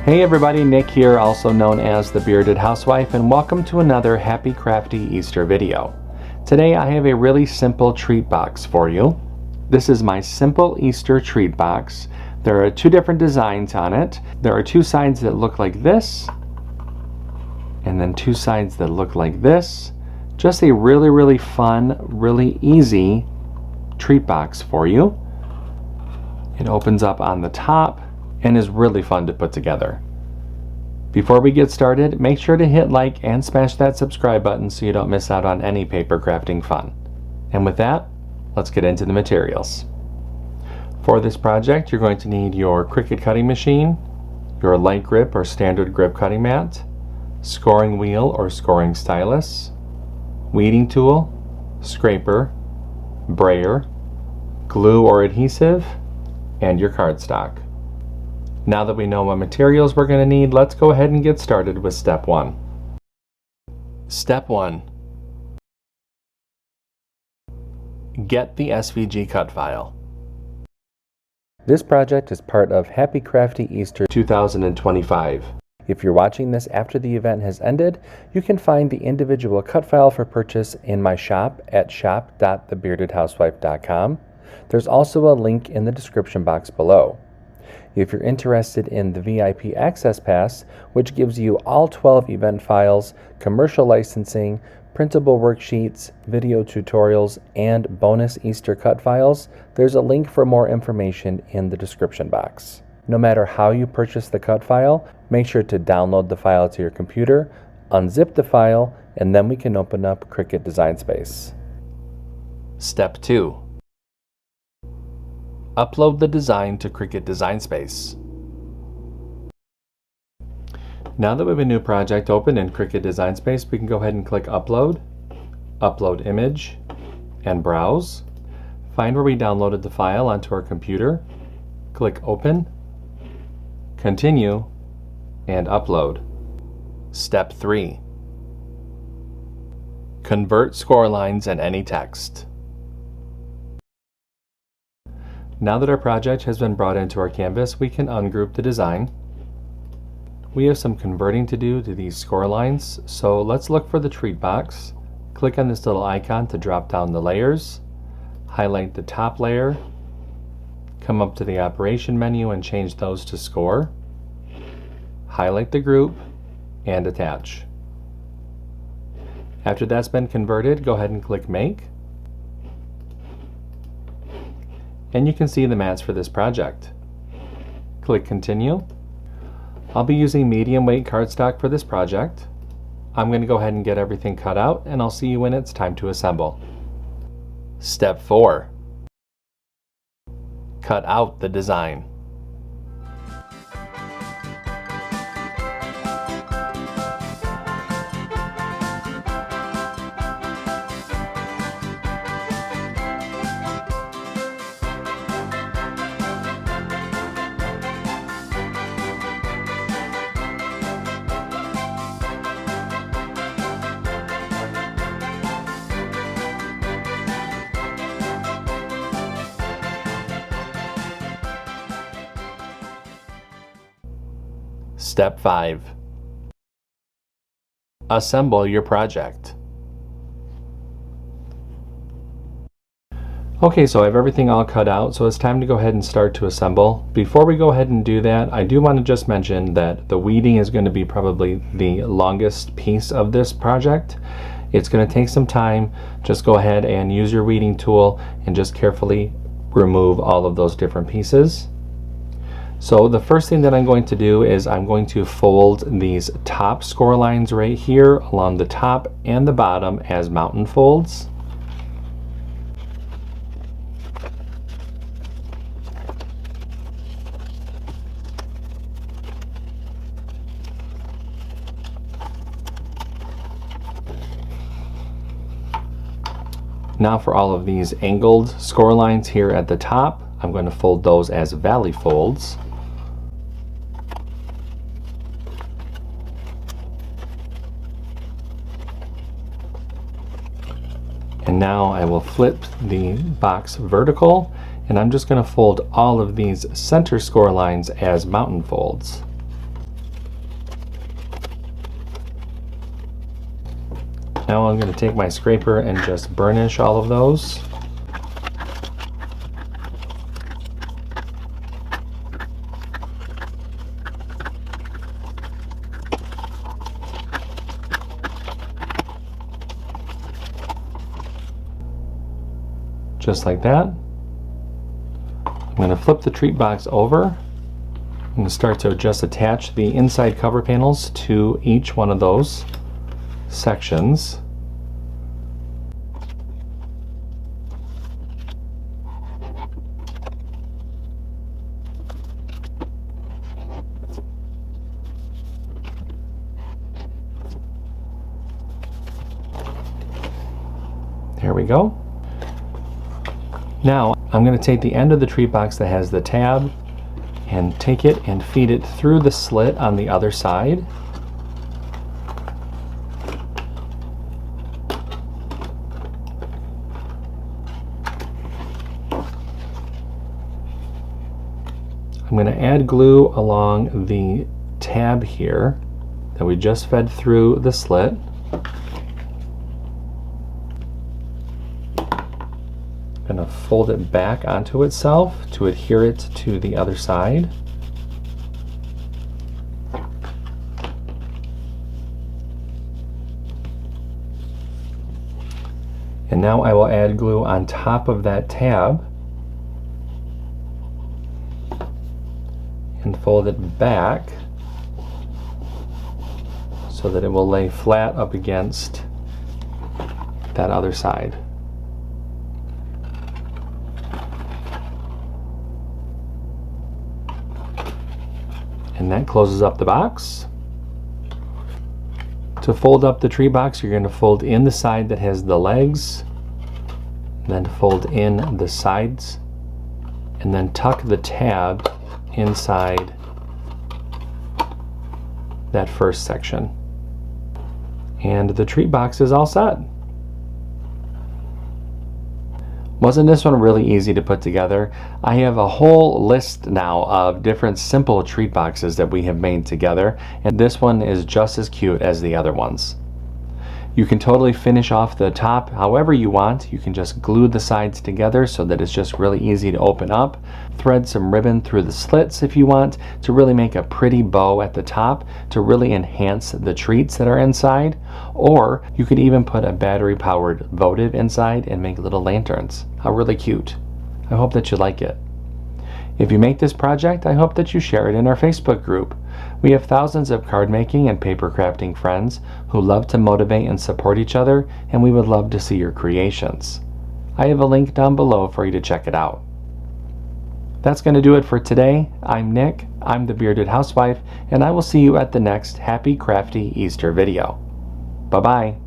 Hey everybody, Nick here, also known as the Bearded Housewife, and welcome to another Happy Crafty Easter video. Today I have a really simple treat box for you. This is my simple Easter treat box. There are two different designs on it. There are two sides that look like this, and then two sides that look like this. Just a really fun, really easy treat box for you. It opens up on the top and is really fun to put together. Before we get started, make sure to hit like and smash that subscribe button so you don't miss out on any paper crafting fun. And with that, let's get into the materials. For this project, you're going to need your CRICUT cutting machine, your light grip or standard grip cutting mat, scoring wheel or scoring stylus, weeding tool, scraper, brayer, glue or adhesive, and your cardstock. Now that we know what materials we're going to need, let's go ahead and get started with step 1. Step 1. Get the SVG cut file. This project is part of Happy Crafty Easter 2025. If you're watching this after the event has ended, you can find the individual cut file for purchase in my shop at shop.thebeardedhousewife.com. There's also a link in the description box below. If you're interested in the VIP Access Pass, which gives you all 12 event files, commercial licensing, printable worksheets, video tutorials, and bonus Easter cut files, there's a link for more information in the description box. No matter how you purchase the cut file, make sure to download the file to your computer, unzip the file, and then we can open up CRICUT Design Space. Step 2. Upload the design to CRICUT Design Space. Now that we have a new project open in CRICUT Design Space, we can go ahead and click Upload, Upload Image, and Browse. Find where we downloaded the file onto our computer, click Open, Continue, and Upload. Step 3. Convert score lines and any text. Now that our project has been brought into our canvas, we can ungroup the design. We have some converting to do to these score lines, so let's look for the treat box. Click on this little icon to drop down the layers, highlight the top layer, come up to the operation menu and change those to score, highlight the group, and attach. After that's been converted, go ahead and click Make. And you can see the mats for this project. Click Continue. I'll be using medium weight cardstock for this project. I'm going to go ahead and get everything cut out, and I'll see you when it's time to assemble. Step 4. Cut out the design. Step 5. Assemble your project. Okay, so I have everything all cut out, so it's time to go ahead and start to assemble. Before we go ahead and do that, I do want to just mention that the weeding is going to be probably the longest piece of this project. It's going to take some time. Just go ahead and use your weeding tool and just carefully remove all of those different pieces. So the first thing that I'm going to do is I'm going to fold these top score lines right here along the top and the bottom as mountain folds. Now for all of these angled score lines here at the top, I'm going to fold those as valley folds. And now I will flip the box vertical, and I'm just going to fold all of these center score lines as mountain folds. Now I'm going to take my scraper and just burnish all of those. Just like that. I'm going to flip the treat box over. I'm going to start to just attach the inside cover panels to each one of those sections. There we go. Now I'm going to take the end of the treat box that has the tab and take it and feed it through the slit on the other side. I'm going to add glue along the tab here that we just fed through the slit. I'm going to fold it back onto itself to adhere it to the other side. And now I will add glue on top of that tab and fold it back so that it will lay flat up against that other side. And that closes up the box. To fold up the tree box, you're going to fold in the side that has the legs, then fold in the sides, and then tuck the tab inside that first section. And the treat box is all set. Wasn't this one really easy to put together? I have a whole list now of different simple treat boxes that we have made together, and this one is just as cute as the other ones. You can totally finish off the top however you want. You can just glue the sides together so that it's just really easy to open up. Thread some ribbon through the slits if you want to really make a pretty bow at the top to really enhance the treats that are inside. Or you could even put a battery-powered votive inside and make little lanterns. How really cute. I hope that you like it. If you make this project, I hope that you share it in our Facebook group. We have thousands of card making and paper crafting friends who love to motivate and support each other, and we would love to see your creations. I have a link down below for you to check it out. That's going to do it for today. I'm Nick, I'm the Bearded Housewife, and I will see you at the next Happy Crafty Easter video. Bye-bye.